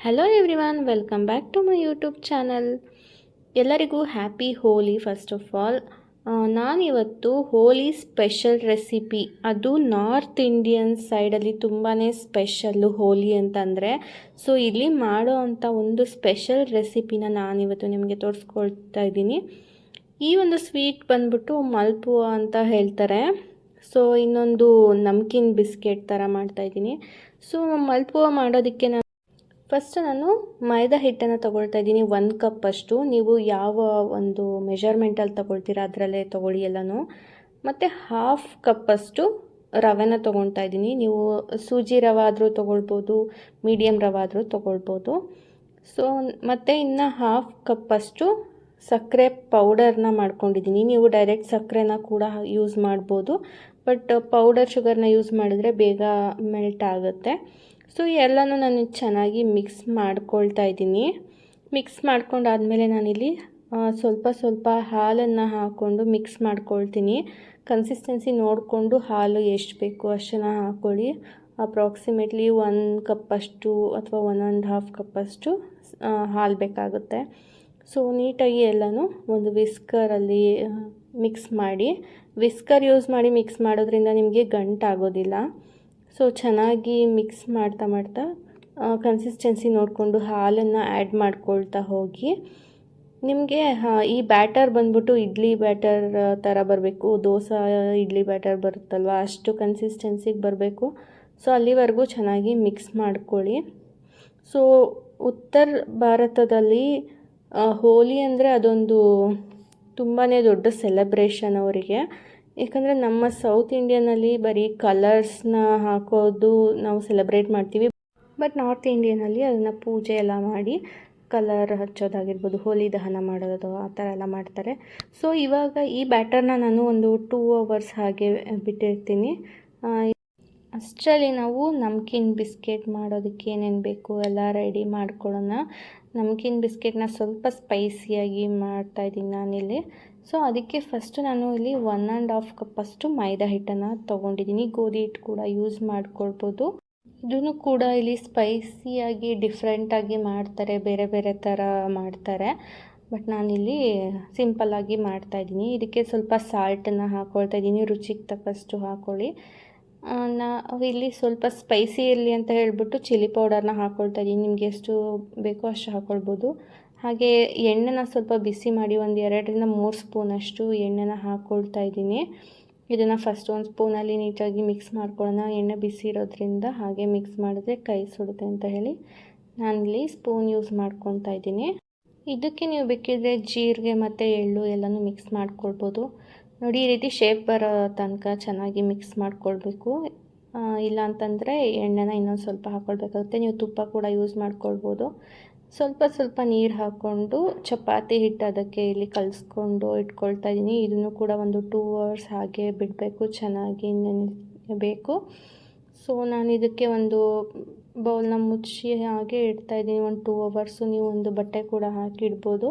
Hello everyone, welcome back to my YouTube channel. ಎಲ್ಲರಿಗೂ happy Holi. First of all ನಾನಿವತ್ತು Holi special recipe, ಅದು north Indian ಸೈಡಲ್ಲಿ ತುಂಬಾ special ಹೋಲಿ ಅಂತಂದರೆ. ಸೊ ಇಲ್ಲಿ ಮಾಡೋ ಅಂಥ ಒಂದು ಸ್ಪೆಷಲ್ ರೆಸಿಪಿನ ನಾನಿವತ್ತು ನಿಮಗೆ ತೋರಿಸ್ಕೊಳ್ತಾ ಇದ್ದೀನಿ. ಈ ಒಂದು ಸ್ವೀಟ್ ಬಂದ್ಬಿಟ್ಟು ಮಲ್ಪುವ ಅಂತ ಹೇಳ್ತಾರೆ. ಸೊ ಇನ್ನೊಂದು ನಮ್ಕಿನ್ ಬಿಸ್ಕೆಟ್ ಥರ ಮಾಡ್ತಾಯಿದ್ದೀನಿ. ಸೊ ಮಲ್ಪುವ ಮಾಡೋದಕ್ಕೆ ನಾನು ಮೈದಾ ಹಿಟ್ಟನ್ನು ತೊಗೊಳ್ತಾ ಇದ್ದೀನಿ. 1 ಕಪ್ಪಷ್ಟು. ನೀವು ಯಾವ ಒಂದು ಮೆಜರ್ಮೆಂಟಲ್ಲಿ ತೊಗೊಳ್ತೀರಾ ಅದರಲ್ಲೇ ತೊಗೊಳ್ಳಿ ಎಲ್ಲನೂ. ಮತ್ತು 1/2 ಕಪ್ಪಷ್ಟು ರವೆನ ತೊಗೊಳ್ತಾ ಇದ್ದೀನಿ. ನೀವು ಸೂಜಿ ರವೆ ಆದರೂ ತೊಗೊಳ್ಬೋದು, ಮೀಡಿಯಮ್ ರವೆ ಆದರೂ ತೊಗೊಳ್ಬೋದು. ಸೊ ಮತ್ತು ಇನ್ನು 1/2 ಕಪ್ಪಷ್ಟು ಸಕ್ಕರೆ ಪೌಡರ್ನ ಮಾಡ್ಕೊಂಡಿದ್ದೀನಿ. ನೀವು ಡೈರೆಕ್ಟ್ ಸಕ್ಕರೆನ ಕೂಡ ಯೂಸ್ ಮಾಡ್ಬೋದು, ಬಟ್ ಪೌಡರ್ ಶುಗರ್ನ ಯೂಸ್ ಮಾಡಿದ್ರೆ ಬೇಗ ಮೆಲ್ಟ್ ಆಗುತ್ತೆ. ಸೊ ಎಲ್ಲನೂ ನಾನು ಚೆನ್ನಾಗಿ ಮಿಕ್ಸ್ ಮಾಡ್ಕೊಳ್ತಾ ಇದ್ದೀನಿ. ಮಿಕ್ಸ್ ಮಾಡ್ಕೊಂಡಾದಮೇಲೆ ನಾನಿಲ್ಲಿ ಸ್ವಲ್ಪ ಹಾಲನ್ನು ಹಾಕ್ಕೊಂಡು ಮಿಕ್ಸ್ ಮಾಡ್ಕೊಳ್ತೀನಿ. ಕನ್ಸಿಸ್ಟೆನ್ಸಿ ನೋಡಿಕೊಂಡು ಹಾಲು ಎಷ್ಟು ಬೇಕು ಅಷ್ಟನ್ನು ಹಾಕ್ಕೊಳ್ಳಿ. ಅಪ್ರಾಕ್ಸಿಮೇಟ್ಲಿ 1 ಕಪ್ಪಷ್ಟು ಅಥವಾ 1.5 ಕಪ್ಪಷ್ಟು ಹಾಲು ಬೇಕಾಗುತ್ತೆ. ಸೊ ನೀಟಾಗಿ ಎಲ್ಲನೂ ಒಂದು ವಿಸ್ಕರಲ್ಲಿ ಮಿಕ್ಸ್ ಮಾಡಿ. ವಿಸ್ಕರ್ ಯೂಸ್ ಮಾಡಿ ಮಿಕ್ಸ್ ಮಾಡೋದ್ರಿಂದ ನಿಮಗೆ ಗಂಟಾಗೋದಿಲ್ಲ. ಸೊ ಚೆನ್ನಾಗಿ ಮಿಕ್ಸ್ ಮಾಡ್ತಾ ಕನ್ಸಿಸ್ಟೆನ್ಸಿ ನೋಡಿಕೊಂಡು ಹಾಲನ್ನು ಆ್ಯಡ್ ಮಾಡ್ಕೊಳ್ತಾ ಹೋಗಿ. ನಿಮಗೆ ಈ ಬ್ಯಾಟರ್ ಬಂದ್ಬಿಟ್ಟು ಇಡ್ಲಿ ಬ್ಯಾಟರ್ ಥರ ಬರಬೇಕು. ದೋಸೆ ಇಡ್ಲಿ ಬ್ಯಾಟರ್ ಬರುತ್ತಲ್ವ, ಅಷ್ಟು ಕನ್ಸಿಸ್ಟೆನ್ಸಿಗೆ ಬರಬೇಕು. ಸೊ ಅಲ್ಲಿವರೆಗೂ ಚೆನ್ನಾಗಿ ಮಿಕ್ಸ್ ಮಾಡ್ಕೊಳ್ಳಿ. ಸೊ ಉತ್ತರ ಭಾರತದಲ್ಲಿ ಹೋಲಿ ಅಂದರೆ ಅದೊಂದು ತುಂಬಾ ದೊಡ್ಡ ಸೆಲೆಬ್ರೇಷನ್ ಅವರಿಗೆ. ಯಾಕಂದರೆ ನಮ್ಮ ಸೌತ್ ಇಂಡಿಯನಲ್ಲಿ ಬರೀ ಕಲರ್ಸ್ನ ಹಾಕೋದು ನಾವು ಸೆಲೆಬ್ರೇಟ್ ಮಾಡ್ತೀವಿ. ಬಟ್ ನಾರ್ತ್ ಇಂಡಿಯನಲ್ಲಿ ಅದನ್ನು ಪೂಜೆ ಎಲ್ಲ ಮಾಡಿ ಕಲರ್ ಹಚ್ಚೋದಾಗಿರ್ಬೋದು, ಹೋಲಿ ದಹನ ಮಾಡೋದು ಆ ಥರ ಎಲ್ಲ ಮಾಡ್ತಾರೆ. ಸೊ ಇವಾಗ ಈ ಬ್ಯಾಟರ್ನ ನಾನು ಒಂದು 2 ಅವರ್ಸ್ ಹಾಗೆ ಬಿಟ್ಟಿರ್ತೀನಿ. ಅಷ್ಟರಲ್ಲಿ ನಾವು ನಮ್ಕಿನ್ ಬಿಸ್ಕೆಟ್ ಮಾಡೋದಕ್ಕೆ ಏನೇನು ಬೇಕು ಎಲ್ಲ ರೆಡಿ ಮಾಡ್ಕೊಳ್ಳೋಣ. ನಮ್ಕಿನ್ ಬಿಸ್ಕೆಟ್ನ ಸ್ವಲ್ಪ ಸ್ಪೈಸಿಯಾಗಿ ಮಾಡ್ತಾಯಿದ್ದೀನಿ ನಾನಿಲ್ಲಿ. ಸೊ ಅದಕ್ಕೆ ಫಸ್ಟು ನಾನು ಇಲ್ಲಿ 1.5 ಕಪ್ಪಷ್ಟು ಮೈದಾ ಹಿಟ್ಟನ್ನು ತೊಗೊಂಡಿದ್ದೀನಿ. ಗೋಧಿ ಹಿಟ್ಟು ಕೂಡ ಯೂಸ್ ಮಾಡ್ಕೊಳ್ಬೋದು. ಇದನ್ನು ಕೂಡ ಇಲ್ಲಿ ಸ್ಪೈಸಿಯಾಗಿ ಡಿಫ್ರೆಂಟಾಗಿ ಮಾಡ್ತಾರೆ, ಬೇರೆ ಬೇರೆ ಥರ ಮಾಡ್ತಾರೆ. ಬಟ್ ನಾನಿಲ್ಲಿ ಸಿಂಪಲ್ಲಾಗಿ ಮಾಡ್ತಾಯಿದ್ದೀನಿ. ಇದಕ್ಕೆ ಸ್ವಲ್ಪ ಸಾಲ್ಟನ್ನು ಹಾಕ್ಕೊಳ್ತಾ ಇದ್ದೀನಿ. ರುಚಿಗೆ ತಕ್ಕಷ್ಟು ಹಾಕ್ಕೊಳ್ಳಿ. ನಾವಿಲ್ಲಿ ಸ್ವಲ್ಪ ಸ್ಪೈಸಿ ಇರಲಿ ಅಂತ ಹೇಳ್ಬಿಟ್ಟು ಚಿಲ್ಲಿ ಪೌಡರ್ನ ಹಾಕ್ಕೊಳ್ತಾ ಇದ್ದೀನಿ. ನಿಮಗೆ ಎಷ್ಟು ಬೇಕೋ ಅಷ್ಟು ಹಾಕ್ಕೊಳ್ಬೋದು. ಹಾಗೆ ಎಣ್ಣೆನ ಸ್ವಲ್ಪ ಬಿಸಿ ಮಾಡಿ ಒಂದು 2-3 ಸ್ಪೂನಷ್ಟು ಎಣ್ಣೆನ ಹಾಕ್ಕೊಳ್ತಾ ಇದ್ದೀನಿ. ಇದನ್ನು ಫಸ್ಟ್ ಒಂದು ಸ್ಪೂನಲ್ಲಿ ನೀಟಾಗಿ ಮಿಕ್ಸ್ ಮಾಡ್ಕೊಳ್ಳೋಣ. ಎಣ್ಣೆ ಬಿಸಿ ಇರೋದ್ರಿಂದ ಹಾಗೆ ಮಿಕ್ಸ್ ಮಾಡಿದ್ರೆ ಕೈ ಸುಡುತ್ತೆ ಅಂತ ಹೇಳಿ ನಾನಿಲ್ಲಿ ಸ್ಪೂನ್ ಯೂಸ್ ಮಾಡ್ಕೊತಾ ಇದ್ದೀನಿ. ಇದಕ್ಕೆ ನೀವು ಬೇಕಿದ್ರೆ ಜೀರಿಗೆ ಮತ್ತು ಎಳ್ಳು ಎಲ್ಲನೂ ಮಿಕ್ಸ್ ಮಾಡ್ಕೊಳ್ಬೋದು. ನೋಡಿ, ಈ ರೀತಿ ಶೇಪ್ ಬರೋ ತನಕ ಚೆನ್ನಾಗಿ ಮಿಕ್ಸ್ ಮಾಡ್ಕೊಳ್ಬೇಕು. ಇಲ್ಲ ಅಂತಂದರೆ ಎಣ್ಣೆನ ಇನ್ನೊಂದು ಸ್ವಲ್ಪ ಹಾಕ್ಕೊಳ್ಬೇಕಾಗುತ್ತೆ. ನೀವು ತುಪ್ಪ ಕೂಡ ಯೂಸ್ ಮಾಡ್ಕೊಳ್ಬೋದು. ಸ್ವಲ್ಪ ನೀರು ಹಾಕ್ಕೊಂಡು ಚಪಾತಿ ಹಿಟ್ಟು ಅದಕ್ಕೆ ಇಲ್ಲಿ ಕಲಿಸ್ಕೊಂಡು ಇಟ್ಕೊಳ್ತಾ ಇದ್ದೀನಿ. ಇದನ್ನು ಕೂಡ ಒಂದು 2 ಅವರ್ಸ್ ಹಾಗೆ ಬಿಡಬೇಕು, ಚೆನ್ನಾಗಿ ನೆನೆಬೇಕು. ಸೊ ನಾನು ಇದಕ್ಕೆ ಒಂದು ಬೌಲ್ನ ಮುಚ್ಚಿ ಹಾಗೆ ಇಡ್ತಾಯಿದ್ದೀನಿ ಒಂದು 2 ಅವರ್ಸು. ನೀವು ಒಂದು ಬಟ್ಟೆ ಕೂಡ ಹಾಕಿ ಇಡ್ಬೋದು.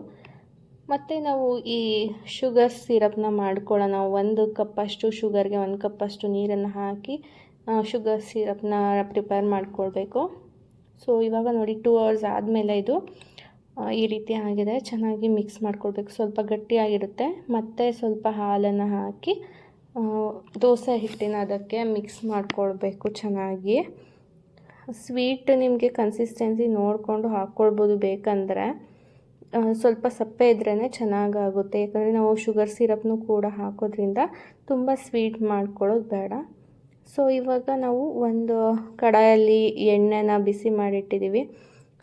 ಮತ್ತು ನಾವು ಈ ಶುಗರ್ ಸಿರಪ್ನ ಮಾಡ್ಕೊಳ್ಳೋಣ. 1 ಕಪ್ಪಷ್ಟು ಶುಗರ್ಗೆ 1 ಕಪ್ಪಷ್ಟು ನೀರನ್ನು ಹಾಕಿ ಶುಗರ್ ಸಿರಪ್ನ ಪ್ರಿಪೇರ್ ಮಾಡ್ಕೊಳ್ಬೇಕು. ಸೊ ಇವಾಗ ನೋಡಿ 2 ಅವರ್ಸ್ ಆದಮೇಲೆ ಇದು ಈ ರೀತಿ ಆಗಿದೆ. ಚೆನ್ನಾಗಿ ಮಿಕ್ಸ್ ಮಾಡ್ಕೊಳ್ಬೇಕು. ಸ್ವಲ್ಪ ಗಟ್ಟಿಯಾಗಿರುತ್ತೆ. ಮತ್ತು ಸ್ವಲ್ಪ ಹಾಲನ್ನು ಹಾಕಿ ದೋಸೆ ಹಿಟ್ಟಿನ ಅದಕ್ಕೆ ಮಿಕ್ಸ್ ಮಾಡ್ಕೊಳ್ಬೇಕು ಚೆನ್ನಾಗಿ. ಸ್ವೀಟ್ ನಿಮಗೆ ಕನ್ಸಿಸ್ಟೆನ್ಸಿ ನೋಡಿಕೊಂಡು ಹಾಕ್ಕೊಳ್ಬೋದು. ಬೇಕಂದರೆ ಸ್ವಲ್ಪ ಸಪ್ಪೆ ಇದ್ರೇ ಚೆನ್ನಾಗಾಗುತ್ತೆ. ಯಾಕಂದರೆ ನಾವು ಶುಗರ್ ಸಿರಪ್ನು ಕೂಡ ಹಾಕೋದ್ರಿಂದ ತುಂಬ ಸ್ವೀಟ್ ಮಾಡ್ಕೊಳ್ಳೋದು ಬೇಡ. ಸೊ ಇವಾಗ ನಾವು ಒಂದು ಕಡಾಯಲ್ಲಿ ಎಣ್ಣೆನ ಬಿಸಿ ಮಾಡಿಟ್ಟಿದ್ದೀವಿ.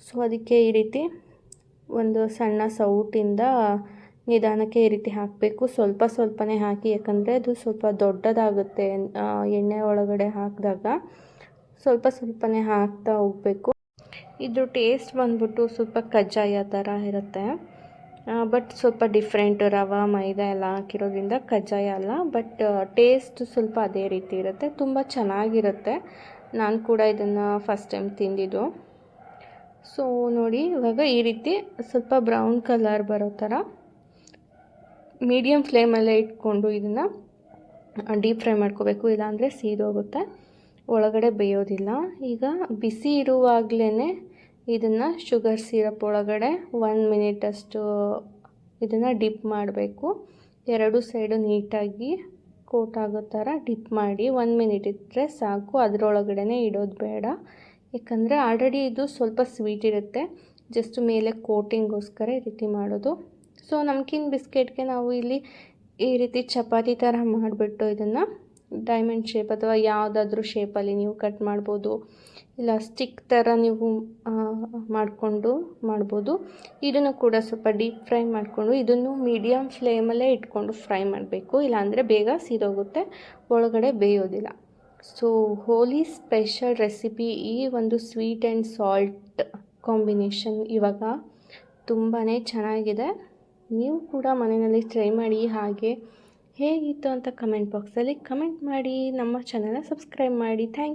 ಸೊ ಅದಕ್ಕೆ ಈ ರೀತಿ ಒಂದು ಸಣ್ಣ ಸೌಟಿಂದ ನಿಧಾನಕ್ಕೆ ಈ ರೀತಿ ಹಾಕಬೇಕು. ಸ್ವಲ್ಪನೇ ಹಾಕಿ, ಯಾಕಂದರೆ ಅದು ಸ್ವಲ್ಪ ದೊಡ್ಡದಾಗುತ್ತೆ. ಎಣ್ಣೆ ಒಳಗಡೆ ಹಾಕಿದಾಗ ಸ್ವಲ್ಪನೇ ಹಾಕ್ತಾ ಹೋಗಬೇಕು. ಇದು ಟೇಸ್ಟ್ ಬಂದ್ಬಿಟ್ಟು ಸ್ವಲ್ಪ ಕಜ್ಜಾಯ ಥರ ಇರುತ್ತೆ. ಬಟ್ ಸ್ವಲ್ಪ ಡಿಫ್ರೆಂಟ್, ರವೆ ಮೈದಾ ಎಲ್ಲ ಹಾಕಿರೋದ್ರಿಂದ ಕಜ್ಜಾಯ ಅಲ್ಲ. ಬಟ್ ಟೇಸ್ಟ್ ಸ್ವಲ್ಪ ಅದೇ ರೀತಿ ಇರುತ್ತೆ. ತುಂಬ ಚೆನ್ನಾಗಿರುತ್ತೆ. ನಾನು ಕೂಡ ಇದನ್ನು ಫಸ್ಟ್ ಟೈಮ್ ತಿಂದಿದ್ದು. ಸೊ ನೋಡಿ, ಇವಾಗ ಈ ರೀತಿ ಸ್ವಲ್ಪ ಬ್ರೌನ್ ಕಲರ್ ಬರೋ ಥರ ಮೀಡಿಯಮ್ ಫ್ಲೇಮಲ್ಲೇ ಇಟ್ಕೊಂಡು ಇದನ್ನು ಡೀಪ್ ಫ್ರೈ ಮಾಡ್ಕೋಬೇಕು. ಇಲ್ಲಾಂದರೆ ಸೀದೋಗುತ್ತೆ, ಒಳಗಡೆ ಬೇಯೋದಿಲ್ಲ. ಈಗ ಬಿಸಿ ಇರುವಾಗಲೇ ಇದನ್ನು ಶುಗರ್ ಸಿರಪ್ ಒಳಗಡೆ 1 ಮಿನಿಟಷ್ಟು ಇದನ್ನು ಡಿಪ್ ಮಾಡಬೇಕು. ಎರಡು ಸೈಡು ನೀಟಾಗಿ ಕೋಟ್ ಆಗೋ ಥರ ಡಿಪ್ ಮಾಡಿ 1 ಮಿನಿಟ್ ಇಟ್ಟರೆ ಸಾಕು. ಅದರೊಳಗಡೆ ಇಡೋದು ಬೇಡ, ಯಾಕಂದರೆ ಆಲ್ರೆಡಿ ಇದು ಸ್ವಲ್ಪ ಸ್ವೀಟ್ ಇರುತ್ತೆ. ಜಸ್ಟ್ ಮೇಲೆ ಕೋಟಿಂಗೋಸ್ಕರ ಈ ರೀತಿ ಮಾಡೋದು. ಸೊ ನಮ್ಕಿನ್ ಬಿಸ್ಕೆಟ್ಗೆ ನಾವು ಇಲ್ಲಿ ಈ ರೀತಿ ಚಪಾತಿ ಥರ ಮಾಡಿಬಿಟ್ಟು ಇದನ್ನು ಡೈಮಂಡ್ ಶೇಪ್ ಅಥವಾ ಯಾವುದಾದ್ರೂ ಶೇಪಲ್ಲಿ ನೀವು ಕಟ್ ಮಾಡ್ಬೋದು, ಇಲ್ಲ ಸ್ಟಿಕ್ ಥರ ನೀವು ಮಾಡ್ಬೋದು. ಇದನ್ನು ಕೂಡ ಸ್ವಲ್ಪ ಡೀಪ್ ಫ್ರೈ ಮಾಡಿಕೊಂಡು ಇದನ್ನು ಮೀಡಿಯಮ್ ಫ್ಲೇಮಲ್ಲೇ ಇಟ್ಕೊಂಡು ಫ್ರೈ ಮಾಡಬೇಕು, ಇಲ್ಲಾಂದರೆ ಬೇಗ ಸಿದೋಗುತ್ತೆ, ಒಳಗಡೆ ಬೇಯೋದಿಲ್ಲ. ಸೊ ಹೋಲಿ ಸ್ಪೆಷಲ್ ರೆಸಿಪಿ, ಈ ಒಂದು ಸ್ವೀಟ್ ಆ್ಯಂಡ್ ಸಾಲ್ಟ್ ಕಾಂಬಿನೇಷನ್ ಇವಾಗ ತುಂಬಾ ಚೆನ್ನಾಗಿದೆ. ನೀವು ಕೂಡ ಮನೆಯಲ್ಲಿ ಟ್ರೈ ಮಾಡಿ. ಹಾಗೆ ಹೇಗಿತ್ತು ಅಂತ ಕಮೆಂಟ್ ಬಾಕ್ಸಲ್ಲಿ ಕಮೆಂಟ್ ಮಾಡಿ. ನಮ್ಮ ಚಾನಲ್ನ ಸಬ್ಸ್ಕ್ರೈಬ್ ಮಾಡಿ. ಥ್ಯಾಂಕ್